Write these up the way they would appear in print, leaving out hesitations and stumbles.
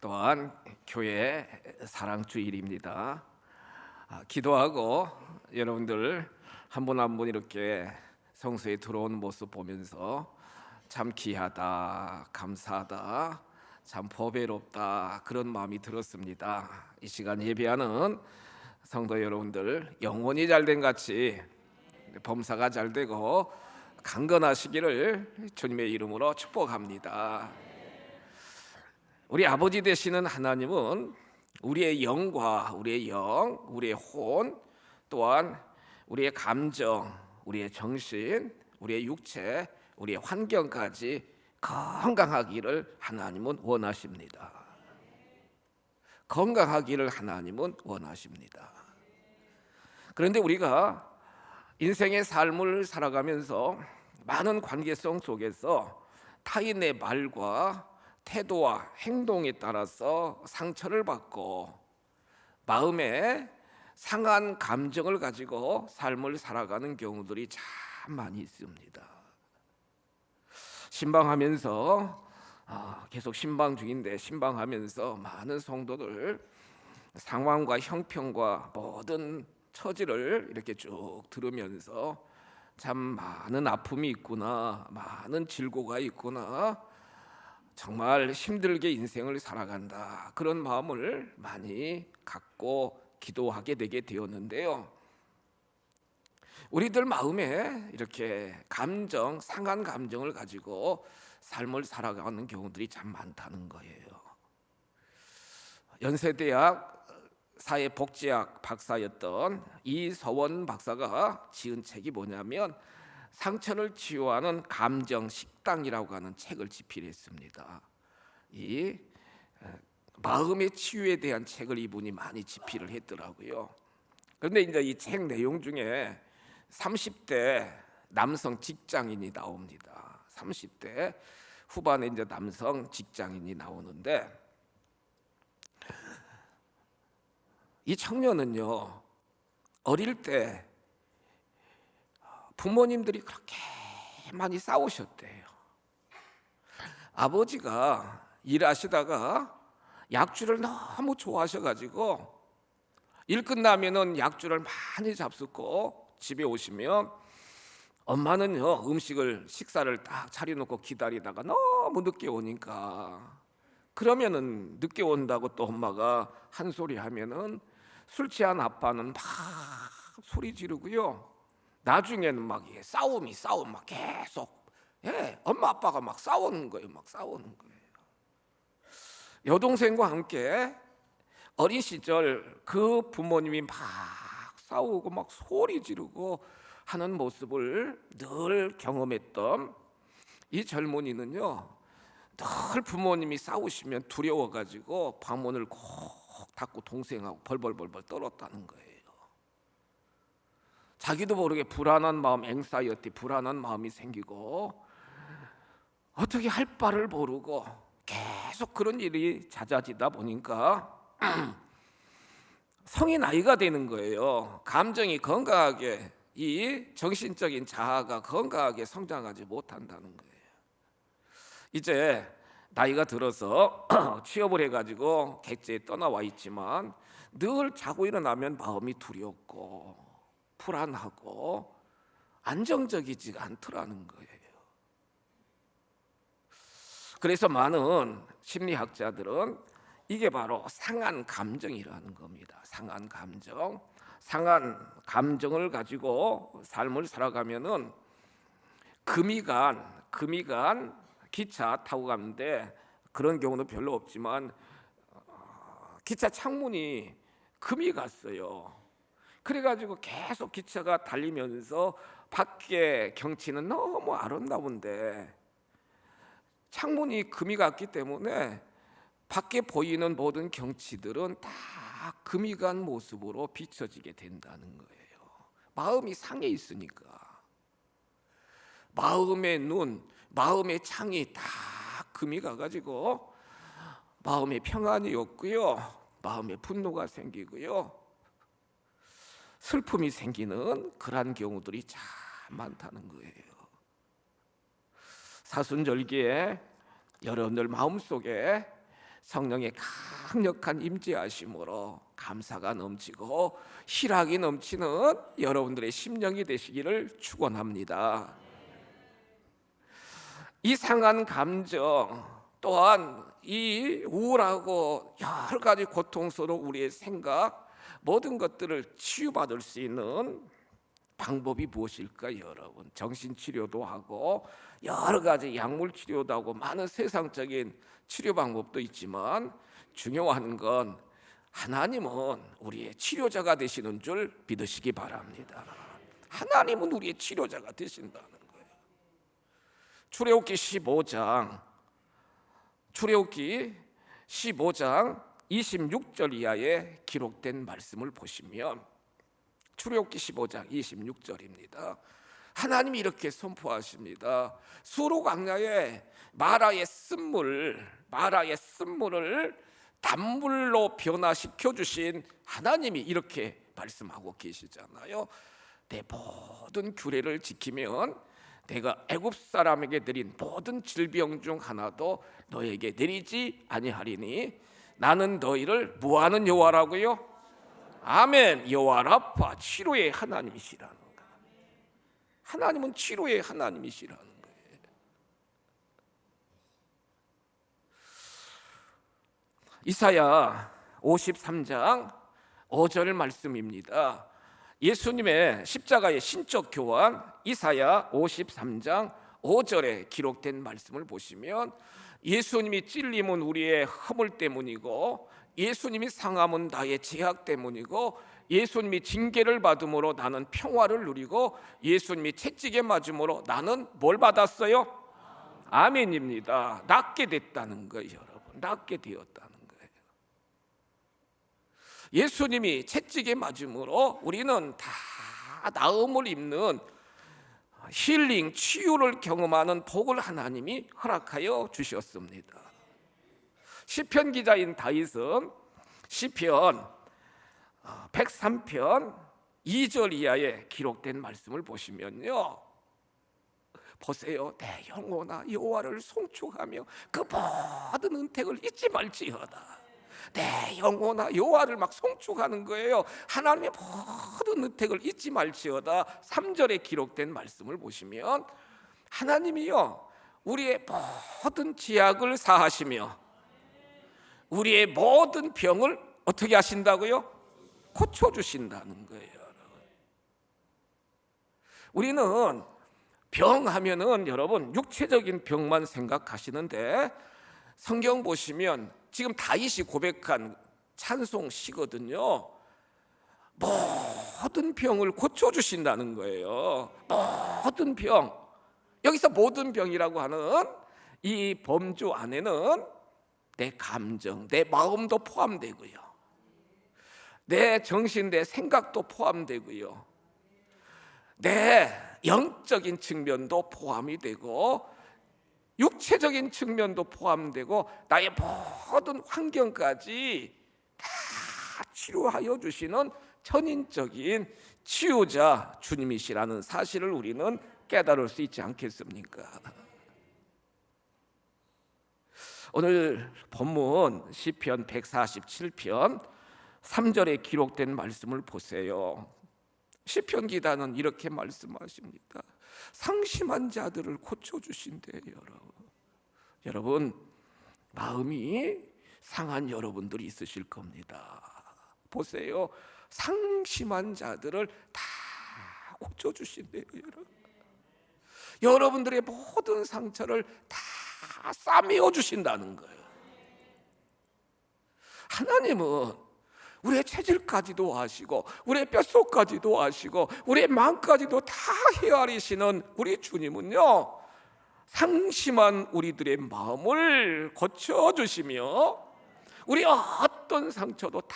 또한 교회 사랑주일입니다. 기도하고 여러분들 한 분 한 분 이렇게 성소에 들어오는 모습 보면서 참 귀하다, 감사하다, 참 보배롭다 그런 마음이 들었습니다. 이 시간 예배하는 성도 여러분들 영혼이 잘된 같이 범사가 잘되고 강건하시기를 주님의 이름으로 축복합니다. 우리 아버지 되시는 하나님은 우리의 영과 우리의 영, 우리의 혼, 또한 우리의 감정, 우리의 정신, 우리의 육체, 우리의 환경까지 건강하기를 하나님은 원하십니다. 건강하기를 하나님은 원하십니다. 그런데 우리가 인생의 삶을 살아가면서 많은 관계성 속에서 타인의 말과 태도와 행동에 따라서 상처를 받고 마음에 상한 감정을 가지고 삶을 살아가는 경우들이 참 많이 있습니다. 신방하면서 계속 신방 중인데 신방하면서 많은 성도들 상황과 형편과 모든 처지를 이렇게 쭉 들으면서 참 많은 아픔이 있구나, 많은 질고가 있구나, 정말 힘들게 인생을 살아간다 그런 마음을 많이 갖고 기도하게 되게 되었는데요. 우리들 마음에 이렇게 감정, 상한 감정을 가지고 삶을 살아가는 경우들이 참 많다는 거예요. 연세대학 사회복지학 박사였던 이서원 박사가 지은 책이 뭐냐면 상처를 치유하는 감정 식당이라고 하는 책을 집필했습니다. 이 마음의 치유에 대한 책을 이분이 많이 집필을 했더라고요. 그런데 이제 이 책 내용 중에 30대 남성 직장인이 나옵니다. 30대 후반에 이제 남성 직장인이 나오는데 이 청년은요, 어릴 때 부모님들이 그렇게 많이 싸우셨대요. 아버지가 일하시다가 약주를 너무 좋아하셔가지고 일 끝나면은 약주를 많이 잡수고 집에 오시면 엄마는요 식사를 딱 차려놓고 기다리다가 너무 늦게 오니까 그러면은 늦게 온다고 또 엄마가 한 소리 하면은 술 취한 아빠는 막 소리 지르고요. 나중에는 막 싸움 막 계속 엄마 아빠가 막 싸우는 거예요. 여동생과 함께 어린 시절 그 부모님이 막 싸우고 막 소리 지르고 하는 모습을 늘 경험했던 이 젊은이는요, 늘 부모님이 싸우시면 두려워가지고 방문을 꼭 닫고 동생하고 벌벌벌 떨었다는 거예요. 자기도 모르게 불안한 마음, 앵사이어티, 불안한 마음이 생기고 어떻게 할 바를 모르고 계속 그런 일이 잦아지다 보니까 성인 나이가 되는 거예요. 감정이 건강하게, 이 정신적인 자아가 건강하게 성장하지 못한다는 거예요. 이제 나이가 들어서 취업을 해가지고 객지에 떠나와 있지만 늘 자고 일어나면 마음이 두렵고 불안하고 안정적이지가 않더라는 거예요. 그래서 많은 심리학자들은 이게 바로 상한 감정이라는 겁니다. 상한 감정을 가지고 삶을 살아가면은 금이 간 기차 타고 가는데 그런 경우는 별로 없지만 기차 창문이 금이 갔어요. 그래가지고 계속 기차가 달리면서 밖에 경치는 너무 아름다운데 창문이 금이 갔기 때문에 밖에 보이는 모든 경치들은 다 금이 간 모습으로 비춰지게 된다는 거예요. 마음이 상해 있으니까. 마음의 눈, 마음의 창이 다 금이 가가지고 마음의 평안이 없고요, 마음의 분노가 생기고요, 슬픔이 생기는 그러한 경우들이 참 많다는 거예요. 사순절기에 여러분들 마음속에 성령의 강력한 임재하심으로 감사가 넘치고 희락이 넘치는 여러분들의 심령이 되시기를 축원합니다. 이 상한 감정 또한 이 우울하고 여러 가지 고통스러운 우리의 생각, 모든 것들을 치유받을 수 있는 방법이 무엇일까요, 여러분? 정신치료도 하고 여러 가지 약물치료도 하고 많은 세상적인 치료 방법도 있지만 중요한 건 하나님은 우리의 치료자가 되시는 줄 믿으시기 바랍니다. 하나님은 우리의 치료자가 되신다는 거예요. 출애굽기 15장 26절 이하에 기록된 말씀을 보시면 출애굽기 15장 26절입니다. 하나님이 이렇게 선포하십니다. 수로 광야에 마라의 쓴물을 단물로 변화시켜 주신 하나님이 이렇게 말씀하고 계시잖아요. 내 모든 규례를 지키면 내가 애굽 사람에게 내린 모든 질병 중 하나도 너에게 내리지 아니하리니 나는 너희를 뭐하는 여호와라고요? 아멘. 여호와 라파, 치료의 하나님이시라는 거예요. 하나님은 치료의 하나님이시라는 거예요. 이사야 53장 5절 말씀입니다. 예수님의 십자가의 신적 교환 이사야 53장 5절에 기록된 말씀을 보시면 예수님이 찔림은 우리의 허물 때문이고 예수님이 상함은 나의 죄악 때문이고 예수님이 징계를 받음으로 나는 평화를 누리고 예수님이 채찍에 맞음으로 나는 뭘 받았어요? 아멘입니다. 낫게 됐다는 거예요, 여러분. 낫게 되었다는 거예요. 예수님이 채찍에 맞음으로 우리는 다 나음을 입는 힐링, 치유를 경험하는 복을 하나님이 허락하여 주셨습니다. 시편 기자인 다윗은 시편 103편 2절 이하에 기록된 말씀을 보시면요, 보세요. 내 영혼아 여호와를 송축하며 그 모든 은택을 잊지 말지어다. 내 영혼아 여호와를 막 송축하는 거예요. 하나님의 모든 은택을 잊지 말지어다. 3절에 기록된 말씀을 보시면 하나님이요 우리의 모든 죄악을 사하시며 우리의 모든 병을 어떻게 하신다고요? 고쳐주신다는 거예요. 우리는 병하면은 여러분 육체적인 병만 생각하시는데 성경 보시면 지금 다윗이 고백한 찬송시거든요. 모든 병을 고쳐주신다는 거예요. 모든 병. 여기서 모든 병이라고 하는 이 범주 안에는 내 감정, 내 마음도 포함되고요, 내 정신, 내 생각도 포함되고요, 내 영적인 측면도 포함이 되고 육체적인 측면도 포함되고 나의 모든 환경까지 다 치료하여 주시는 천인적인 치유자 주님이시라는 사실을 우리는 깨달을 수 있지 않겠습니까? 오늘 본문 시편 147편 3절에 기록된 말씀을 보세요. 시편 기자는 이렇게 말씀하십니다. 상심한 자들을 고쳐주신대요. 여러분 마음이 상한 여러분들이 있으실 겁니다. 보세요. 상심한 자들을 다 고쳐주신대요. 여러분들의 모든 상처를 다 싸매어 주신다는 거예요. 하나님은 우리의 체질까지도 아시고 우리의 뼛속까지도 아시고 우리의 마음까지도 다 헤아리시는 우리 주님은요 상심한 우리들의 마음을 고쳐주시며 우리 어떤 상처도 다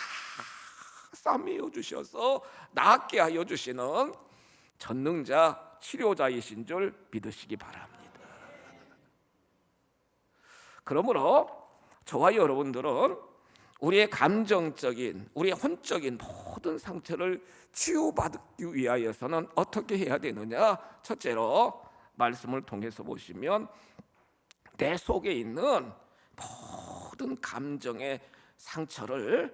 싸매어 주셔서 낫게 하여 주시는 전능자 치료자이신 줄 믿으시기 바랍니다. 그러므로 저와 여러분들은 우리의 감정적인, 우리의 혼적인 모든 상처를 치유받기 위하여서는 어떻게 해야 되느냐? 첫째로 말씀을 통해서 보시면 내 속에 있는 모든 감정의 상처를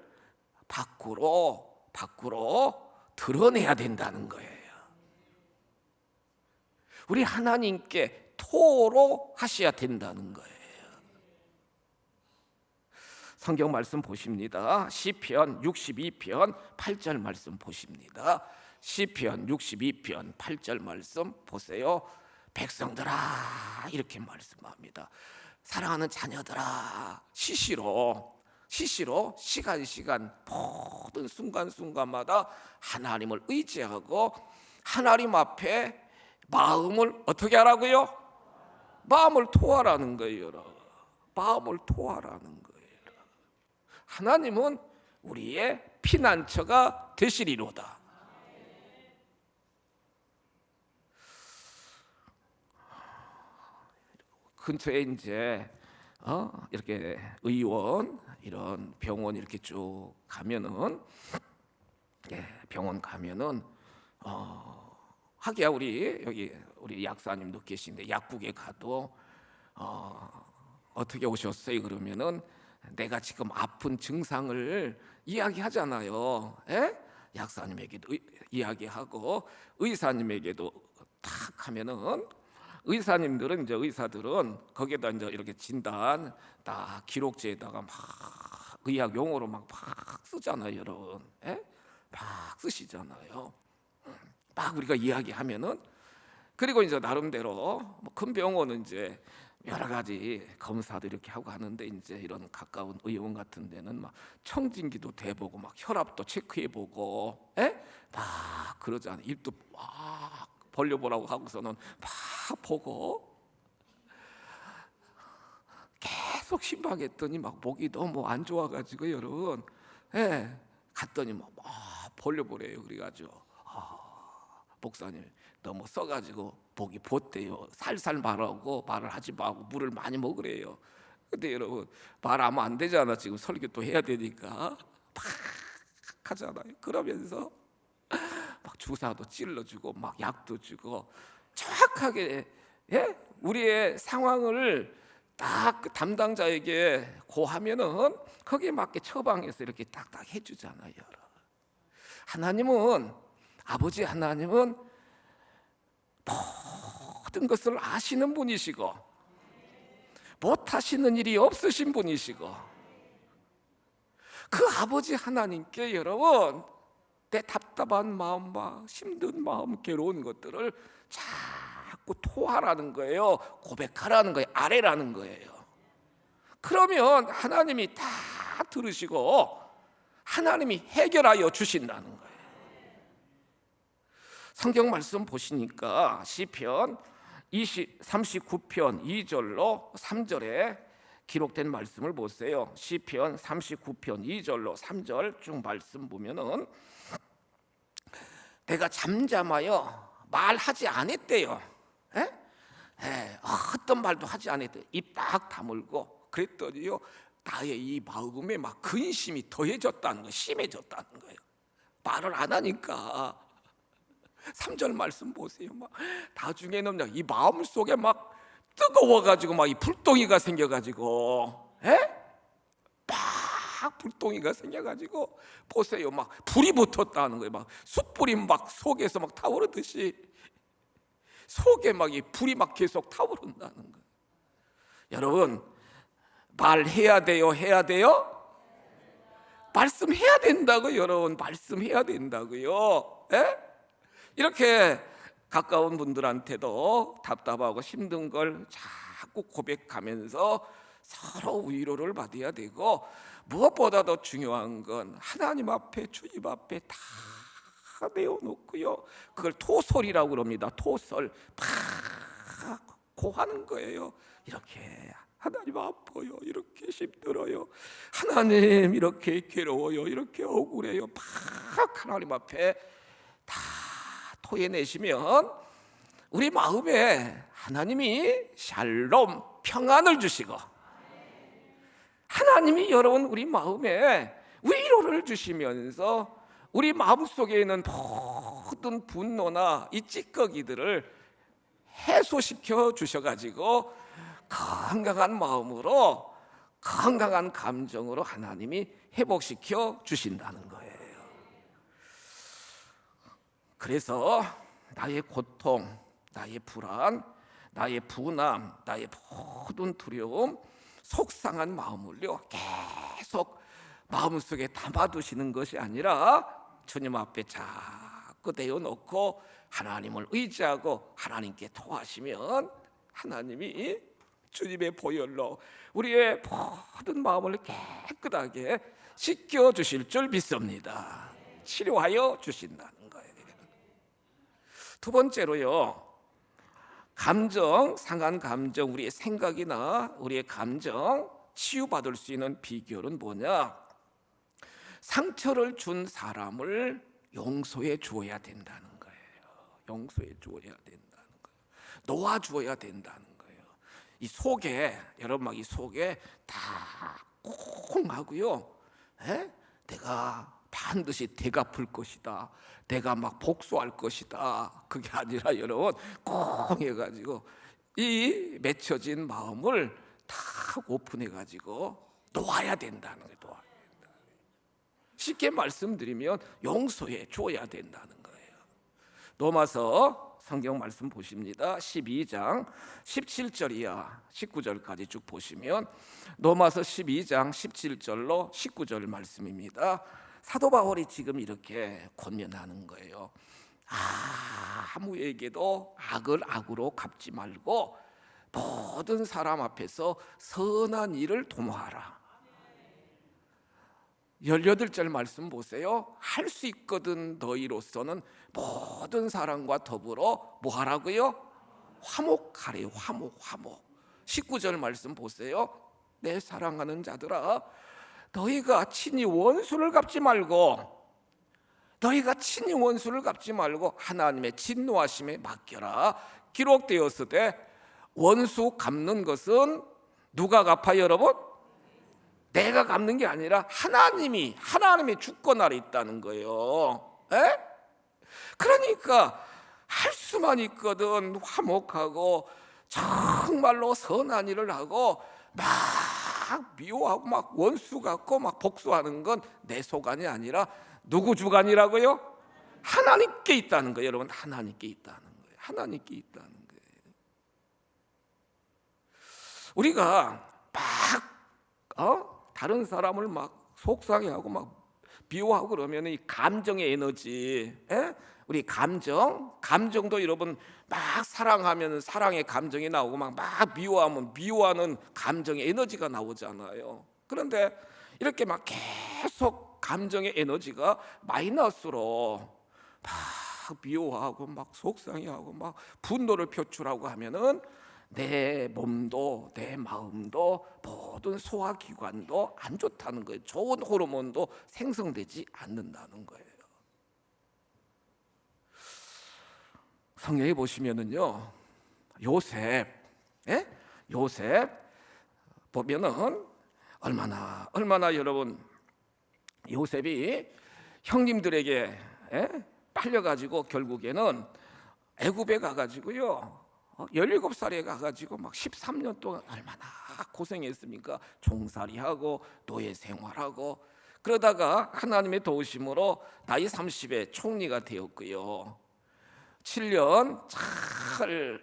밖으로 드러내야 된다는 거예요. 우리 하나님께 토로하셔야 된다는 거예요. 성경 말씀 보십니다. 시편 62편 8절 말씀 보십니다. 시편 62편 8절 말씀 보세요. 백성들아, 이렇게 말씀합니다. 사랑하는 자녀들아, 시시로 시간 모든 순간순간마다 하나님을 의지하고 하나님 앞에 마음을 어떻게 하라고요? 마음을 토하라는 거예요. 마음을 토하라는 거예요. 하나님은 우리의 피난처가 되시리로다. 근처에 이제 이렇게 의원 이런 병원 이렇게 쭉 가면은 병원 가면은 하기야 우리 약사님도 계신데 약국에 가도 어떻게 오셨어요? 그러면은 내가 지금 아픈 증상을 이야기하잖아요. 약사님에게도 이야기하고 의사님에게도 탁 하면은 의사들은 거기에다 이제 이렇게 진단 딱 기록지에다가 막 의학 용어로 막 쓰잖아요, 여러분. 막 쓰시잖아요. 막 우리가 이야기하면은 그리고 이제 나름대로 큰 병원은 이제 여러 가지 검사도 이렇게 하고 하는데 이제 이런 가까운 의원 같은 데는 막 청진기도 대보고 막 혈압도 체크해보고, 막 그러잖아요. 입도 막 벌려보라고 하고서는 막 보고 계속 심박했더니 막 목이 너무 안 좋아가지고 여러분, 갔더니 막 벌려보래요. 그래가지고 목사님 너무 써가지고 목이 봇대요. 살살 말하고 말을 하지 말고 물을 많이 먹으래요. 근데 여러분 말하면 안 되잖아. 지금 설교 또 해야 되니까 막 하잖아요. 그러면서 막 주사도 찔러주고 막 약도 주고 정확하게 우리의 상황을 딱 그 담당자에게 고하면은 거기에 맞게 처방해서 이렇게 딱딱 해주잖아요. 아버지 하나님은 모든 것을 아시는 분이시고 못하시는 일이 없으신 분이시고 그 아버지 하나님께 여러분 내 답답한 마음, 막 힘든 마음, 괴로운 것들을 자꾸 토하라는 거예요. 고백하라는 거예요. 아뢰라는 거예요. 그러면 하나님이 다 들으시고 하나님이 해결하여 주신다는 거예요. 성경 말씀 보시니까 시편 39편 2절로 3절에 기록된 말씀을 보세요. 시편 39편 2절로 3절 쭉 말씀 보면은 내가 잠잠하여 말하지 않았대요. 어떤 말도 하지 않았대요. 입 딱 다물고 그랬더니요 나의 이 마음에 막 근심이 더해졌다는 거예요. 심해졌다는 거예요. 말을 안 하니까 3절 말씀 보세요. 막 나중에는 이 마음 속에 막 뜨거워가지고 막 이 불덩이가 생겨가지고, 막 불덩이가 생겨가지고 보세요. 막 불이 붙었다는 거예요. 막 숯불이 막 속에서 막 타오르듯이 속에 막 이 불이 막 계속 타오른다는 거예요. 여러분 말해야 돼요, 해야 돼요? 말씀해야 된다고요, 여러분. 말씀해야 된다고요. 이렇게 가까운 분들한테도 답답하고 힘든 걸 자꾸 고백하면서 서로 위로를 받아야 되고 무엇보다도 중요한 건 하나님 앞에 주님 앞에 다 내어놓고요. 그걸 토설이라고 그럽니다. 토설 막 고하는 거예요. 이렇게 하나님 아파요. 이렇게 힘들어요. 하나님 이렇게 괴로워요. 이렇게 억울해요. 막 하나님 앞에 다 토해내시면 우리 마음에 하나님이 샬롬 평안을 주시고 하나님이 여러분 우리 마음에 위로를 주시면서 우리 마음속에 있는 모든 분노나 이 찌꺼기들을 해소시켜 주셔가지고 건강한 마음으로 건강한 감정으로 하나님이 회복시켜 주신다는 거예요. 그래서 나의 고통, 나의 불안, 나의 분함, 나의 모든 두려움, 속상한 마음을요 계속 마음속에 담아두시는 것이 아니라 주님 앞에 자꾸 내어놓고 하나님을 의지하고 하나님께 토하시면 하나님이 주님의 보혈로 우리의 모든 마음을 깨끗하게 씻겨주실 줄 믿습니다. 치료하여 주신다는 거예요. 두 번째로요, 감정, 상한 감정, 우리의 생각이나 우리의 감정 치유받을 수 있는 비결은 뭐냐? 상처를 준 사람을 용서해 주어야 된다는 거예요. 용서해 주어야 된다는 거예요. 놓아 주어야 된다는 거예요. 이 속에, 여러분 막 이 속에 다 콩하고요, 내가 반드시 되갚을 것이다, 내가 막 복수할 것이다, 그게 아니라 여러분 콩 해가지고 이 맺혀진 마음을 다 오픈해가지고 놓아야 된다는 거예요. 놓아야 된다. 쉽게 말씀드리면 용서해 줘야 된다는 거예요. 로마서 성경 말씀 보십니다. 12장 17절이야 19절까지 쭉 보시면 로마서 12장 17절로 19절 말씀입니다. 사도 바울이 지금 이렇게 권면하는 거예요. 아무에게도 악을 악으로 갚지 말고 모든 사람 앞에서 선한 일을 도모하라. 18절 말씀 보세요. 할 수 있거든 너희로서는 모든 사람과 더불어 뭐 하라고요? 화목하래요. 화목. 19절 말씀 보세요. 내 사랑하는 자들아, 너희가 친히 원수를 갚지 말고 하나님의 진노하심에 맡겨라. 기록되었으되 원수 갚는 것은 누가 갚아요, 여러분? 내가 갚는 게 아니라 하나님의 주권 아래 있다는 거예요. 그러니까 할 수만 있거든 화목하고 정말로 선한 일을 하고 막 미워하고 막 원수 같고 막 복수하는 건 내 소관이 아니라 누구 주관이라고요? 하나님께 있다는 거예요. 여러분, 하나님께 있다는 거예요. 하나님께 있다는 거예요. 우리가 막 다른 사람을 막 속상해하고 막 비호하고 그러면 이 감정의 에너지, 우리 감정도 여러분 막 사랑하면 사랑의 감정이 나오고 막 미워하면 미워하는 감정의 에너지가 나오잖아요. 그런데 이렇게 막 계속 감정의 에너지가 마이너스로 막 미워하고 막 속상해하고 막 분노를 표출하고 하면은 내 몸도 내 마음도 모든 소화기관도 안 좋다는 거예요. 좋은 호르몬도 생성되지 않는다는 거예요. 성경에 보시면은요, 요셉 보면은 얼마나 여러분 요셉이 형님들에게 팔려가지고 결국에는 애굽에 가가지고요 17살에 가가지고 막 13년 동안 얼마나 고생했습니까? 종살이하고 노예 생활하고 그러다가 하나님의 도우심으로 나이 30에 총리가 되었고요 7년 잘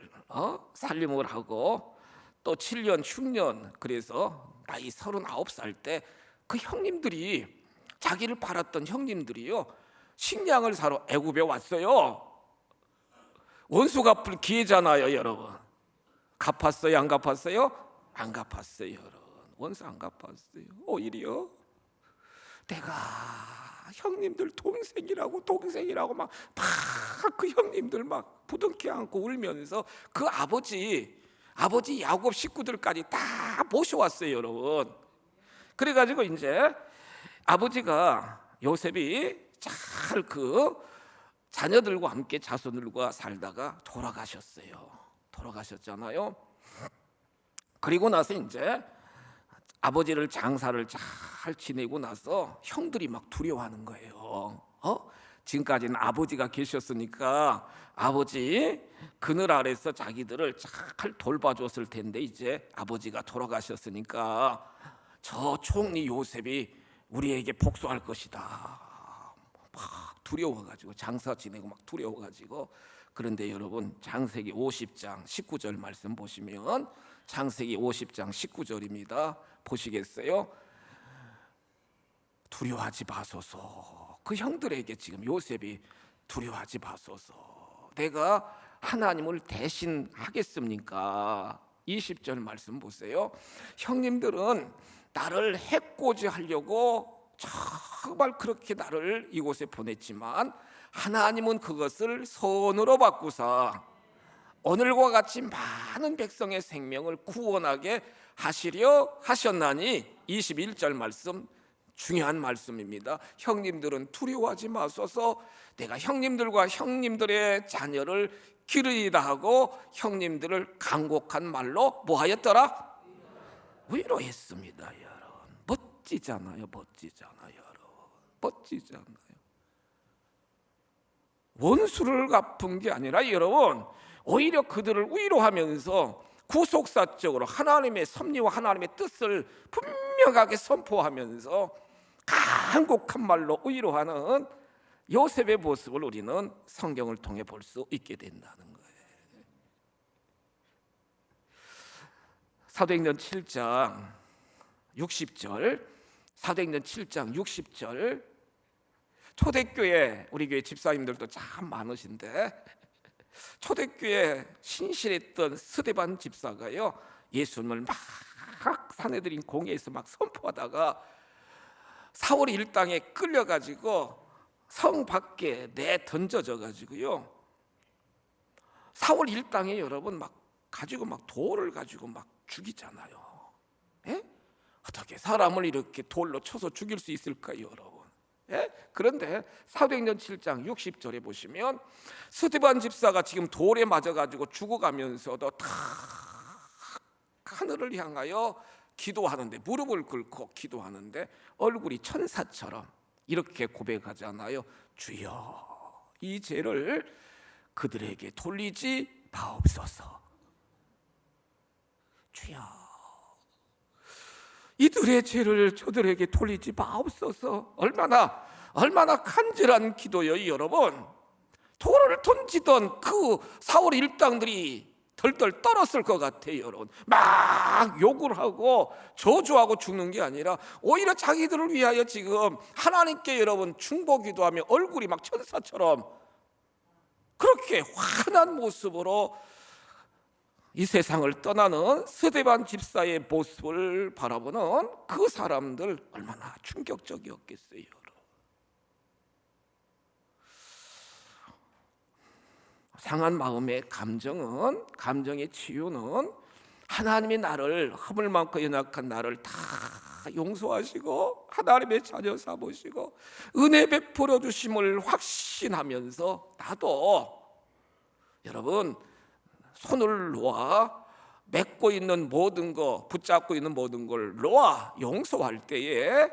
살림을 하고 또 7년 흉년 그래서 나이 39살 때 그 형님들이 자기를 팔았던 형님들이요 식량을 사러 애굽에 왔어요. 원수 갚을 기회잖아요, 여러분. 갚았어요, 안 갚았어요? 안 갚았어요, 여러분. 원수 안 갚았어요. 오히려 내가 형님들 동생이라고 막 그 형님들 막 부둥켜 안고 울면서 그 아버지 야곱 식구들까지 다 모셔왔어요, 여러분. 그래가지고 이제 아버지가 요셉이 잘 그 자녀들과 함께 자손들과 살다가 돌아가셨잖아요. 그리고 나서 이제 아버지를 장사를 잘 지내고 나서 형들이 막 두려워하는 거예요. 지금까지는 아버지가 계셨으니까 아버지 그늘 아래서 자기들을 잘 돌봐줬을 텐데 이제 아버지가 돌아가셨으니까 저 총리 요셉이 우리에게 복수할 것이다. 막 두려워가지고 장사 지내고 막 두려워가지고. 그런데 여러분 창세기 50장 19절 말씀 보시면 창세기 50장 19절입니다. 보시겠어요? 두려워하지 마소서. 그 형들에게 지금 요셉이 두려워하지 마소서. 내가 하나님을 대신하겠습니까? 20절 말씀 보세요. 형님들은 나를 해코지 하려고 정말 그렇게 나를 이곳에 보냈지만 하나님은 그것을 선으로 바꾸사 오늘과 같이 많은 백성의 생명을 구원하게 하시려 하셨나니. 21절 말씀 중요한 말씀입니다. 형님들은 두려워하지 마소서. 내가 형님들과 형님들의 자녀를 기르리다 하고 형님들을 간곡한 말로 뭐 하였더라? 위로했습니다. 여러분 멋지잖아요. 멋지잖아요. 여러분 멋지잖아요. 원수를 갚은 게 아니라 여러분 오히려 그들을 위로하면서 구속사적으로 하나님의 섭리와 하나님의 뜻을 분명하게 선포하면서 간곡한 말로 위로하는 요셉의 모습을 우리는 성경을 통해 볼 수 있게 된다는 거예요. 사도행전 7장 60절, 사도행전 7장 60절. 초대교회 우리 교회 집사님들도 참 많으신데 초대교회 신실했던 스데반 집사가요 예수님을 막 사내들인 공회에서 막 선포하다가 사울 일당에 끌려가지고 성 밖에 내 던져져 가지고요 사울 일당에 여러분 막 가지고 막 돌을 가지고 막 죽이잖아요. 예? 어떻게 사람을 이렇게 돌로 쳐서 죽일 수 있을까요, 여러분? 예? 그런데 사도행전 7장 60절에 보시면 스데반 집사가 지금 돌에 맞아가지고 죽어가면서도 다 하늘을 향하여 기도하는데 무릎을 꿇고 기도하는데 얼굴이 천사처럼 이렇게 고백하잖아요. 주여 이 죄를 그들에게 돌리지 마옵소서. 주여 이들의 죄를 저들에게 돌리지 마옵소서. 얼마나 간절한 기도요, 여러분. 돌을 던지던 그 사울 일당들이 덜덜 떨었을 것 같아요, 여러분. 막 욕을 하고 저주하고 죽는 게 아니라 오히려 자기들을 위하여 지금 하나님께 여러분 중보 기도하며 얼굴이 막 천사처럼 그렇게 환한 모습으로 이 세상을 떠나는 스데반 집사의 모습을 바라보는 그 사람들 얼마나 충격적이었겠어요, 여러분. 상한 마음의 감정의 치유는 하나님이 나를 허물많고 연약한 나를 다 용서하시고 하나님의 자녀 삼으시고 은혜 베풀어 주심을 확신하면서 나도 여러분 손을 놓아 맺고 있는 모든 거 붙잡고 있는 모든 걸 놓아 용서할 때에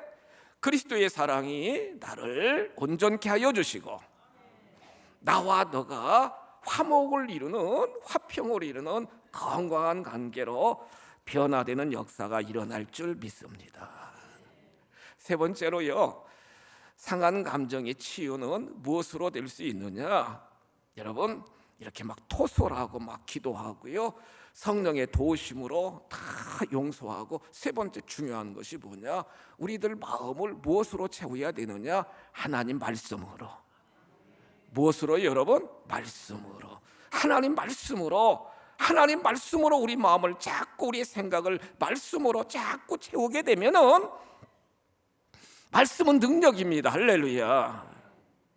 그리스도의 사랑이 나를 온전케 하여 주시고 나와 너가 화목을 이루는 화평을 이루는 건강한 관계로 변화되는 역사가 일어날 줄 믿습니다. 세 번째로요, 상한 감정의 치유는 무엇으로 될 수 있느냐? 여러분 이렇게 막 토설하고 막 기도하고요 성령의 도우심으로 다 용서하고 세 번째 중요한 것이 뭐냐? 우리들 마음을 무엇으로 채워야 되느냐? 하나님 말씀으로. 무엇으로 여러분? 말씀으로. 하나님 말씀으로 우리 마음을 자꾸 우리의 생각을 말씀으로 자꾸 채우게 되면은 말씀은 능력입니다. 할렐루야.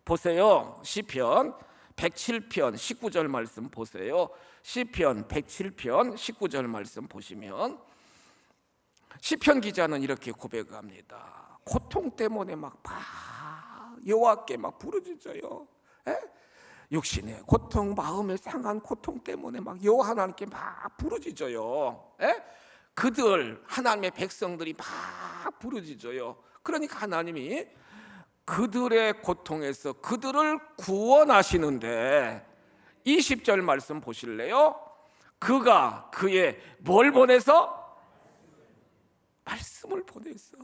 보세요. 시편 107편 19절 말씀 보세요. 시편 107편 19절 말씀 보시면 시편 기자는 이렇게 고백합니다. 고통 때문에 막 여호와께 막 부르짖어요. 육신의 고통, 마음의 상한 고통 때문에 막 여호와 하나님께 막 부르짖어요. 그들 하나님의 백성들이 막 부르짖어요. 그러니까 하나님이 그들의 고통에서 그들을 구원하시는데 20절 말씀 보실래요? 그가 그의 뭘 보내서? 말씀을 보냈어.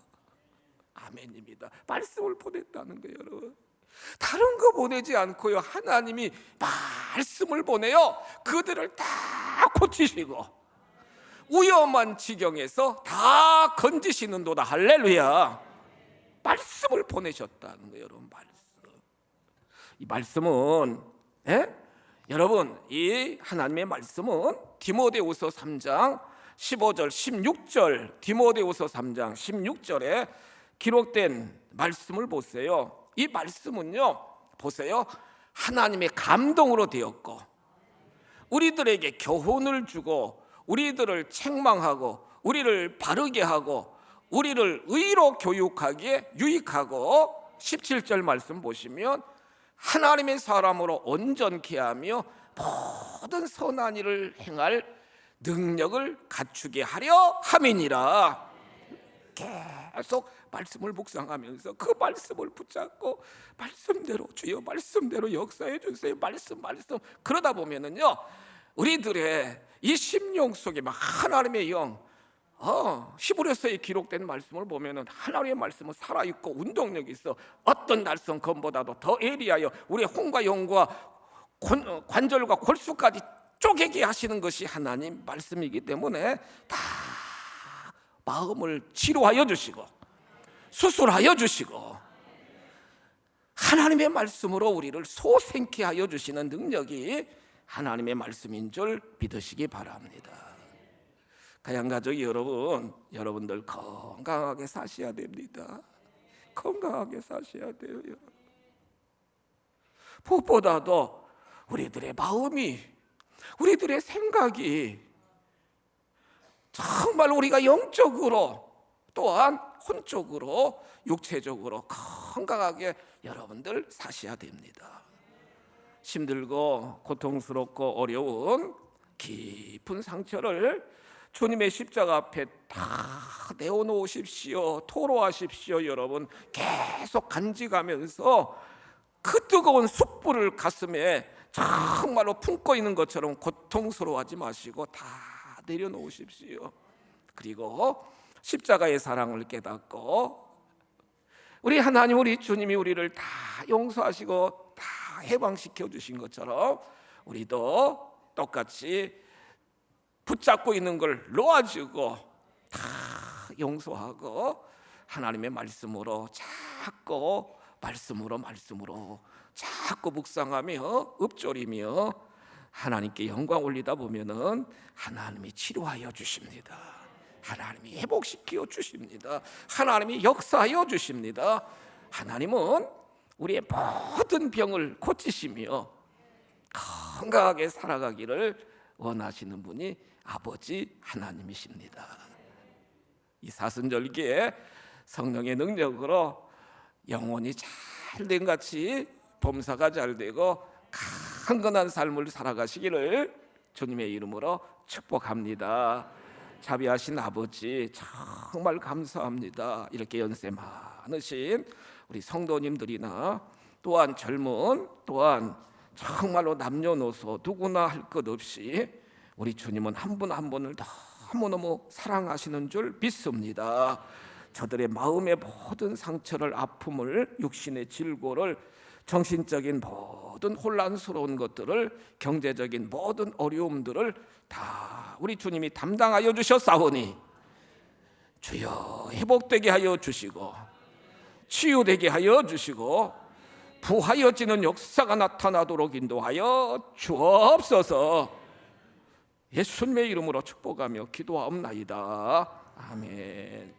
아멘입니다. 말씀을 보냈다는 거예요, 여러분. 다른 거 보내지 않고요, 하나님이 말씀을 보내요. 그들을 다 고치시고 위험한 지경에서 다 건지시는도다. 할렐루야. 말씀을 보내셨다는 거예요, 여러분. 이 말씀은 여러분, 이 하나님의 말씀은 디모데후서 3장 15절 16절, 디모데후서 3장 16절에 기록된 말씀을 보세요. 이 말씀은요, 보세요, 하나님의 감동으로 되었고 우리들에게 교훈을 주고 우리들을 책망하고 우리를 바르게 하고 우리를 의로 교육하기에 유익하고, 17절 말씀 보시면 하나님의 사람으로 온전케 하며 모든 선한 일을 행할 능력을 갖추게 하려 함이니라. 계속 말씀을 묵상하면서 그 말씀을 붙잡고 말씀대로, 주여 말씀대로 역사해 주세요. 말씀. 그러다 보면은요, 우리들의 이 심령 속에 막 하나님의 영, 히브리서에 기록된 말씀을 보면은 하나님의 말씀은 살아있고 운동력이 있어 어떤 날성검보다도 더 예리하여 우리의 혼과 영과 관절과 골수까지 쪼개게 하시는 것이 하나님 말씀이기 때문에 다 마음을 치료하여 주시고 수술하여 주시고 하나님의 말씀으로 우리를 소생케 하여 주시는 능력이 하나님의 말씀인 줄 믿으시기 바랍니다. 가양가족 여러분, 여러분들 건강하게 사셔야 됩니다. 건강하게 사셔야 돼요, 여러분. 무엇보다도 우리들의 마음이, 우리들의 생각이 정말 우리가 영적으로 또한 혼적으로 육체적으로 건강하게 여러분들 사셔야 됩니다. 힘들고 고통스럽고 어려운 깊은 상처를 주님의 십자가 앞에 다 내어놓으십시오. 토로하십시오. 여러분, 계속 간직하면서 그 뜨거운 숯불을 가슴에 정말로 품고 있는 것처럼 고통스러워하지 마시고 다 내려놓으십시오. 그리고 십자가의 사랑을 깨닫고 우리 하나님, 우리 주님이 우리를 다 용서하시고 다 해방시켜 주신 것처럼 우리도 똑같이 붙잡고 있는 걸 놓아주고 다 용서하고 하나님의 말씀으로 자꾸 말씀으로 자꾸 묵상하며 읊조리며 하나님께 영광 올리다 보면은 하나님이 치료하여 주십니다. 하나님이 회복시켜 주십니다. 하나님이 역사하여 주십니다. 하나님은 우리의 모든 병을 고치시며 건강하게 살아가기를 원하시는 분이 아버지 하나님이십니다. 이 사순절기에 성령의 능력으로 영혼이 잘된 같이 범사가 잘되고 강건한 삶을 살아가시기를 주님의 이름으로 축복합니다. 자비하신 아버지 정말 감사합니다. 이렇게 연세 많으신 우리 성도님들이나 또한 젊은, 또한 정말로 남녀노소 누구나 할 것 없이 우리 주님은 한 분 한 분을 너무너무 사랑하시는 줄 믿습니다. 저들의 마음의 모든 상처를, 아픔을, 육신의 질고를, 정신적인 모든 혼란스러운 것들을, 경제적인 모든 어려움들을 다 우리 주님이 담당하여 주셨사오니 주여 회복되게 하여 주시고 치유되게 하여 주시고 부하여지는 역사가 나타나도록 인도하여 주옵소서. 예수님의 이름으로 축복하며 기도하옵나이다. 아멘.